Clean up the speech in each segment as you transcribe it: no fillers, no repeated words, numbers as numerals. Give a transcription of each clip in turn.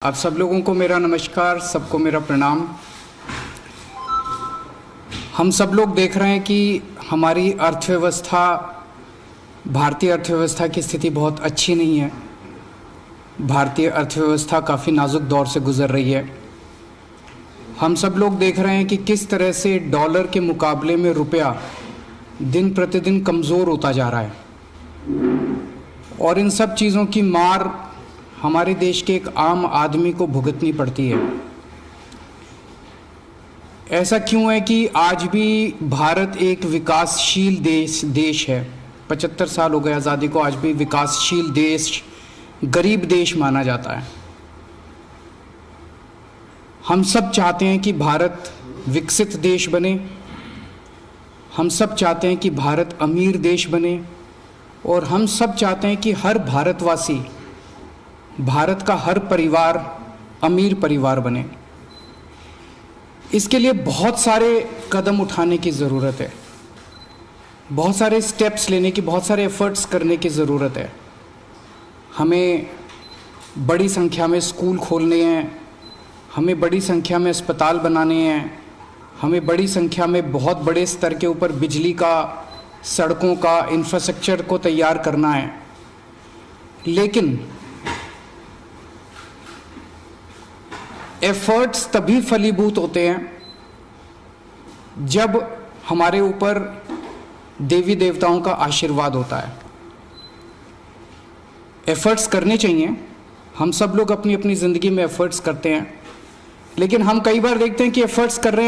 आप सब लोगों को मेरा नमस्कार, सबको मेरा प्रणाम। हम सब लोग देख रहे हैं कि हमारी अर्थव्यवस्था, भारतीय अर्थव्यवस्था की स्थिति बहुत अच्छी नहीं है। भारतीय अर्थव्यवस्था काफ़ी नाजुक दौर से गुज़र रही है। हम सब लोग देख रहे हैं कि किस तरह से डॉलर के मुकाबले में रुपया दिन प्रतिदिन कमज़ोर होता जा रहा है, और इन सब चीज़ों की मार हमारे देश के एक आम आदमी को भुगतनी पड़ती है। ऐसा क्यों है कि आज भी भारत एक विकासशील देश है। 75 साल हो गए आज़ादी को, आज भी विकासशील देश, गरीब देश माना जाता है। हम सब चाहते हैं कि भारत विकसित देश बने, हम सब चाहते हैं कि भारत अमीर देश बने, और हम सब चाहते हैं कि हर भारतवासी, भारत का हर परिवार अमीर परिवार बने। इसके लिए बहुत सारे कदम उठाने की ज़रूरत है, बहुत सारे स्टेप्स लेने की, बहुत सारे एफर्ट्स करने की ज़रूरत है। हमें बड़ी संख्या में स्कूल खोलने हैं, हमें बड़ी संख्या में अस्पताल बनाने हैं, हमें बड़ी संख्या में बहुत बड़े स्तर के ऊपर बिजली का, सड़कों का इंफ्रास्ट्रक्चर को तैयार करना है। लेकिन एफर्ट्स तभी फलीभूत होते हैं जब हमारे ऊपर देवी देवताओं का आशीर्वाद होता है। एफर्ट्स करने चाहिए, हम सब लोग अपनी अपनी ज़िंदगी में एफर्ट्स करते हैं, लेकिन हम कई बार देखते हैं कि एफर्ट्स कर रहे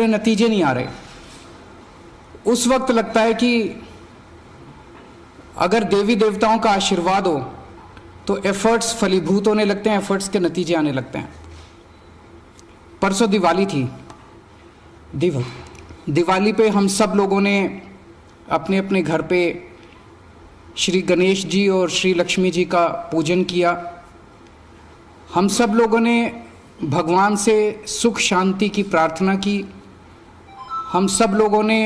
हैं, नतीजे नहीं आ रहे। उस वक्त लगता है कि अगर देवी देवताओं का आशीर्वाद हो तो एफर्ट्स फलीभूत होने लगते हैं, एफर्ट्स के नतीजे आने लगते हैं। परसों दिवाली थी। दिवाली पे हम सब लोगों ने अपने अपने घर पे श्री गणेश जी और श्री लक्ष्मी जी का पूजन किया। हम सब लोगों ने भगवान से सुख शांति की प्रार्थना की। हम सब लोगों ने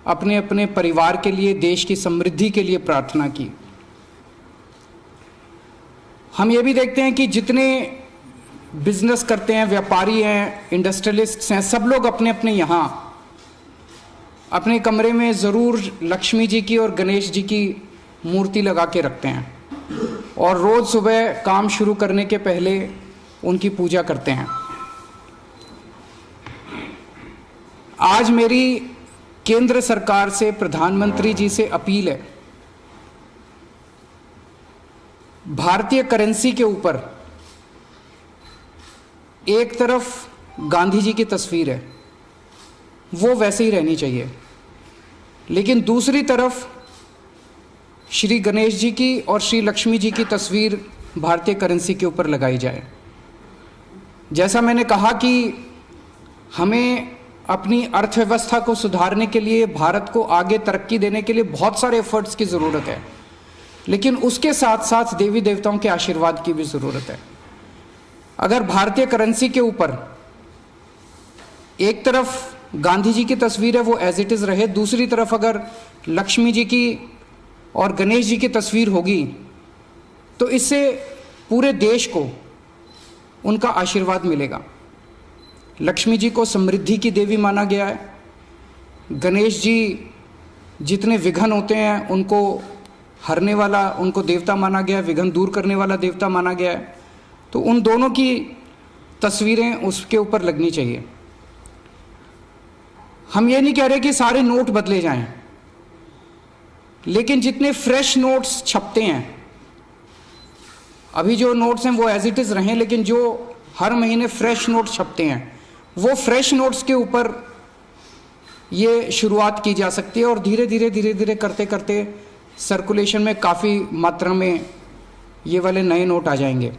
अपने अपने परिवार के लिए, देश की समृद्धि के लिए प्रार्थना की। हम ये भी देखते हैं कि जितने बिजनेस करते हैं, व्यापारी हैं, इंडस्ट्रियलिस्ट्स हैं, सब लोग अपने अपने यहाँ अपने कमरे में ज़रूर लक्ष्मी जी की और गणेश जी की मूर्ति लगा के रखते हैं, और रोज़ सुबह काम शुरू करने के पहले उनकी पूजा करते हैं। आज मेरी केंद्र सरकार से, प्रधानमंत्री जी से अपील है, भारतीय करेंसी के ऊपर एक तरफ गांधी जी की तस्वीर है, वो वैसे ही रहनी चाहिए, लेकिन दूसरी तरफ श्री गणेश जी की और श्री लक्ष्मी जी की तस्वीर भारतीय करेंसी के ऊपर लगाई जाए। जैसा मैंने कहा कि हमें अपनी अर्थव्यवस्था को सुधारने के लिए, भारत को आगे तरक्की देने के लिए बहुत सारे एफर्ट्स की ज़रूरत है, लेकिन उसके साथ साथ देवी देवताओं के आशीर्वाद की भी ज़रूरत है। अगर भारतीय करेंसी के ऊपर एक तरफ गांधी जी की तस्वीर है, वो एज इट इज़ रहे, दूसरी तरफ अगर लक्ष्मी जी की और गणेश जी की तस्वीर होगी, तो इससे पूरे देश को उनका आशीर्वाद मिलेगा। लक्ष्मी जी को समृद्धि की देवी माना गया है, गणेश जी जितने विघ्न होते हैं उनको हरने वाला, उनको देवता माना गया है, विघ्न दूर करने वाला देवता माना गया है। तो उन दोनों की तस्वीरें उसके ऊपर लगनी चाहिए। हम ये नहीं कह रहे कि सारे नोट बदले जाएं, लेकिन जितने फ्रेश नोट्स छपते हैं, अभी जो नोट्स हैं वो एज इट इज़ रहें, लेकिन जो हर महीने फ्रेश नोट छपते हैं, वो फ्रेश नोट्स के ऊपर ये शुरुआत की जा सकती है, और धीरे धीरे करते करते सर्कुलेशन में काफ़ी मात्रा में ये वाले नए नोट आ जाएंगे।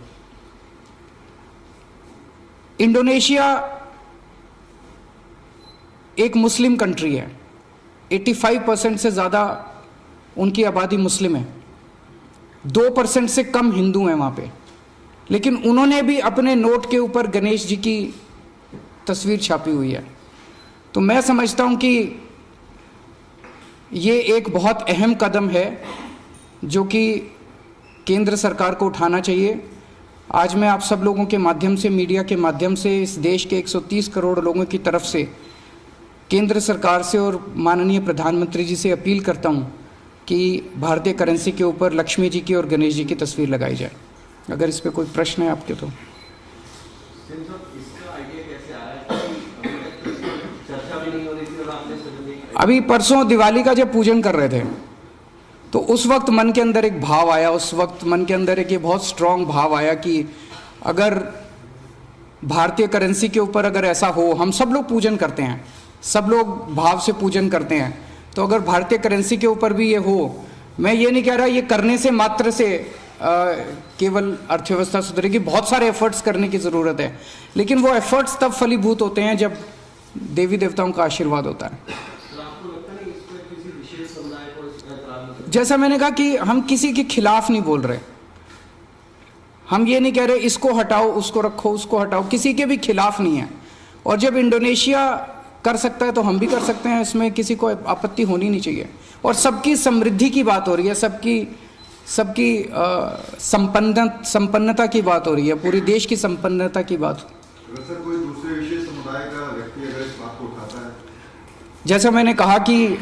इंडोनेशिया एक मुस्लिम कंट्री है, 85% से ज़्यादा उनकी आबादी मुस्लिम है, 2% से कम हिंदू हैं वहाँ पे, लेकिन उन्होंने भी अपने नोट के ऊपर गणेश जी की तस्वीर छापी हुई है। तो मैं समझता हूँ कि ये एक बहुत अहम कदम है जो कि केंद्र सरकार को उठाना चाहिए। आज मैं आप सब लोगों के माध्यम से, मीडिया के माध्यम से, इस देश के 130 करोड़ लोगों की तरफ से केंद्र सरकार से और माननीय प्रधानमंत्री जी से अपील करता हूं कि भारतीय करेंसी के ऊपर लक्ष्मी जी की और गणेश जी की तस्वीर लगाई जाए। अगर इस पर कोई प्रश्न है आपके तो। अभी परसों दिवाली का जब पूजन कर रहे थे तो उस वक्त मन के अंदर एक भाव आया, उस वक्त मन के अंदर एक ये बहुत स्ट्रांग भाव आया कि अगर भारतीय करेंसी के ऊपर अगर ऐसा हो, हम सब लोग पूजन करते हैं, सब लोग भाव से पूजन करते हैं, तो अगर भारतीय करेंसी के ऊपर भी ये हो, मैं ये नहीं कह रहा ये करने से मात्र से केवल अर्थव्यवस्था सुधरेगी, बहुत सारे एफर्ट्स करने की ज़रूरत है, लेकिन वो एफर्ट्स तब फलीभूत होते हैं जब देवी देवताओं का आशीर्वाद होता है। जैसा मैंने कहा कि हम किसी के खिलाफ नहीं बोल रहे, हम ये नहीं कह रहे इसको हटाओ, उसको रखो, उसको हटाओ, किसी के भी खिलाफ नहीं है। और जब इंडोनेशिया कर सकता है तो हम भी कर सकते हैं, इसमें किसी को आपत्ति होनी नहीं चाहिए। और सबकी समृद्धि की बात हो रही है, सबकी संपन्नता की बात हो रही है, पूरे देश की संपन्नता की बात। सर, कोई दूसरे विशेष समुदाय का व्यक्ति अगर इस बात को उठाता है, जैसा मैंने कहा कि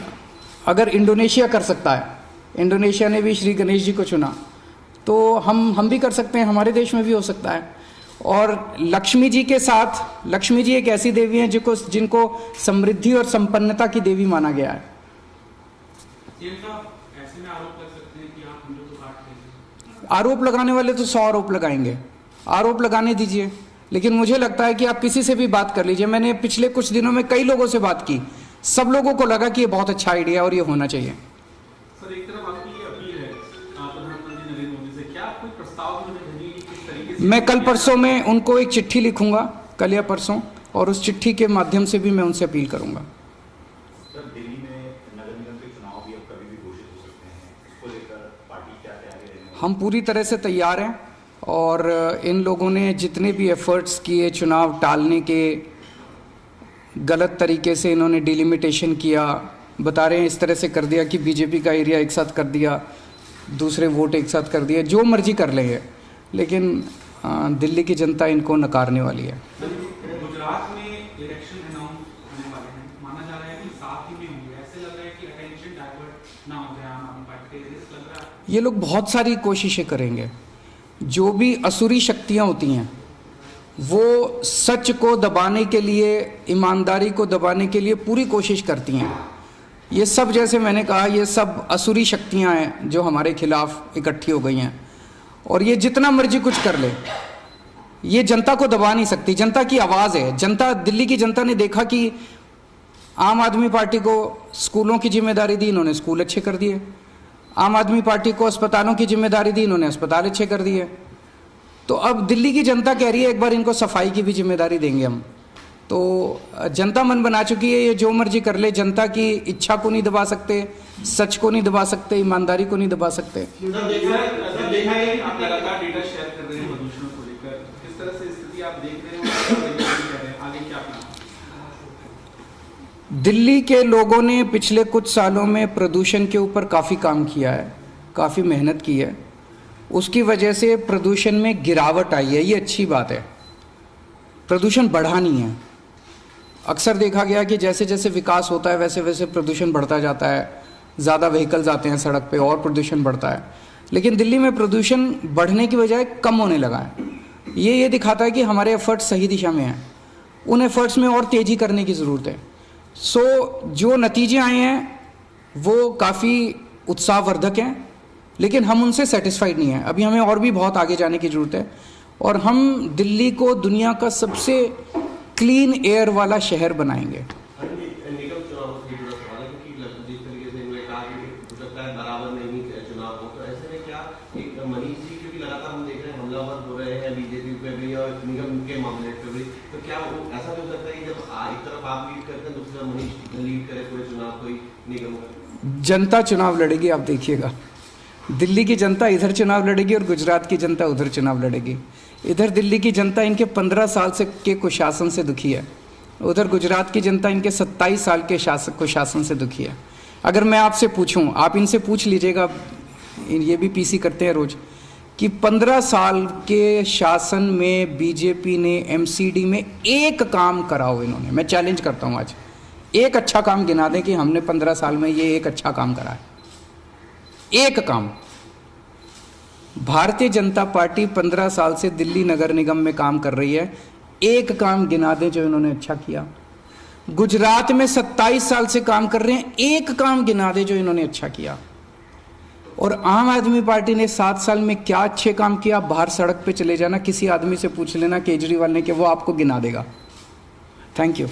अगर इंडोनेशिया कर सकता है, इंडोनेशिया ने भी श्री गणेश जी को चुना, तो हम भी कर सकते हैं, हमारे देश में भी हो सकता है। और लक्ष्मी जी के साथ, लक्ष्मी जी एक ऐसी देवी हैं जिनको समृद्धि और संपन्नता की देवी माना गया है। ऐसे में आरोप लग सकते हैं कि आप हिंदू को काट रहे हैं। आरोप लगाने वाले तो 100 आरोप लगाएंगे, आरोप लगाने दीजिए, लेकिन मुझे लगता है कि आप किसी से भी बात कर लीजिए। मैंने पिछले कुछ दिनों में कई लोगों से बात की, सब लोगों को लगा कि ये बहुत अच्छा आइडिया और ये होना चाहिए। सर, एक तरफ आपकी ये अपील है प्रधानमंत्री नरेंद्र मोदी से, क्या आप कोई प्रस्ताव भेजेंगे कि किस तरीके से? मैं कल परसों में उनको एक चिट्ठी लिखूंगा, कल या परसों, और उस चिट्ठी के माध्यम से भी मैं उनसे अपील करूंगा। सर, दिल्ली में नगर निगम के चुनाव भी अब कभी भी घोषित हो सकते हैं, इसको लेकर पार्टी क्या तैयारी रहेगी? हम पूरी तरह से तैयार हैं और इन लोगों ने जितने भी एफर्ट्स किए चुनाव टालने के, गलत तरीके से इन्होंने डिलिमिटेशन किया, बता रहे हैं इस तरह से कर दिया कि बीजेपी का एरिया एक साथ कर दिया, दूसरे वोट एक साथ कर दिए, जो मर्जी कर लेंगे, लेकिन दिल्ली की जनता इनको नकारने वाली है। गुजरात में इलेक्शन अनाउंस होने वाले हैं, माना जा रहा है कि साथ ही में होंगे, ऐसे लग रहा है कि अटेंशन डाइवर्ट ना हो जाए आम आदमी पार्टी के, लग रहा है ये लोग बहुत सारी कोशिशें करेंगे। जो भी असुरी शक्तियाँ होती हैं वो सच को दबाने के लिए, ईमानदारी को दबाने के लिए पूरी कोशिश करती हैं। ये सब, जैसे मैंने कहा, ये सब असुरी शक्तियां हैं जो हमारे खिलाफ इकट्ठी हो गई हैं, और ये जितना मर्जी कुछ कर ले, ये जनता को दबा नहीं सकती। जनता की आवाज़ है, जनता, दिल्ली की जनता ने देखा कि आम आदमी पार्टी को स्कूलों की जिम्मेदारी दी, इन्होंने स्कूल अच्छे कर दिए। आम आदमी पार्टी को अस्पतालों की जिम्मेदारी दी, इन्होंने अस्पताल अच्छे कर दिए। तो अब दिल्ली की जनता कह रही है एक बार इनको सफाई की भी जिम्मेदारी देंगे हम। तो जनता मन बना चुकी है, ये जो मर्जी कर ले, जनता की इच्छा को नहीं दबा सकते, सच को नहीं दबा सकते, ईमानदारी को नहीं दबा सकते। देखा है आप लगातार डेटा शेयर कर रहे हैं प्रदूषण को लेकर, किस तरह से स्थिति आप देख रहे हैं, आगे क्या प्लान? दिल्ली के लोगों ने पिछले कुछ सालों में प्रदूषण के ऊपर काफ़ी काम किया है, काफ़ी मेहनत की है, उसकी वजह से प्रदूषण में गिरावट आई है, ये अच्छी बात है। प्रदूषण बढ़ा नहीं है। अक्सर देखा गया कि जैसे जैसे विकास होता है वैसे वैसे प्रदूषण बढ़ता जाता है, ज़्यादा व्हीकल्स आते हैं सड़क पे और प्रदूषण बढ़ता है, लेकिन दिल्ली में प्रदूषण बढ़ने की बजाय कम होने लगा है। ये दिखाता है कि हमारे एफर्ट्स सही दिशा में हैं, उन एफर्ट्स में और तेज़ी करने की ज़रूरत है। जो नतीजे आए हैं वो काफ़ी उत्साहवर्धक हैं, लेकिन हम उनसे सेटिस्फाइड नहीं हैं। अभी हमें और भी बहुत आगे जाने की ज़रूरत है, और हम दिल्ली को दुनिया का सबसे क्लीन एयर वाला शहर बनाएंगे। निगम चुनाव से जुड़ा सवाल है, क्योंकि जिस तरीके से इन्होंने कहा कि हो सकता है बराबर नहीं चुनाव हो, तो ऐसे में क्या एक मनीष जी, क्योंकि लगातार हम देख रहे हैं हमलावर हो रहे हैं बीजेपी पे भी और निगम के मामले पे भी, तो क्या ऐसा हो सकता है कि जब एक तरफ आप लीड करते हैं दूसरा मनीष लीड करे पूरे चुनाव, कोई निगम? जनता चुनाव लड़ेगी, आप देखिएगा। दिल्ली की जनता इधर चुनाव लड़ेगी और गुजरात की जनता उधर चुनाव लड़ेगी। इधर दिल्ली की जनता इनके 15 साल से के कुशासन से दुखी है, उधर गुजरात की जनता इनके 27 साल के कुशासन से दुखी है। अगर मैं आपसे पूछूं, आप इनसे पूछ लीजिएगा, ये भी पीसी करते हैं रोज़, कि 15 साल के शासन में बीजेपी ने एमसीडी में एक काम करा हो इन्होंने। मैं चैलेंज करता हूं आज, एक अच्छा काम गिना दें कि हमने 15 साल में ये एक अच्छा काम करा है। एक काम। भारतीय जनता पार्टी 15 साल से दिल्ली नगर निगम में काम कर रही है, एक काम गिना दें जो इन्होंने अच्छा किया। गुजरात में 27 साल से काम कर रहे हैं, एक काम गिना दें जो इन्होंने अच्छा किया। और आम आदमी पार्टी ने 7 साल में क्या अच्छे काम किया, बाहर सड़क पे चले जाना, किसी आदमी से पूछ लेना केजरीवाल ने, कि वो आपको गिना देगा। Thank you.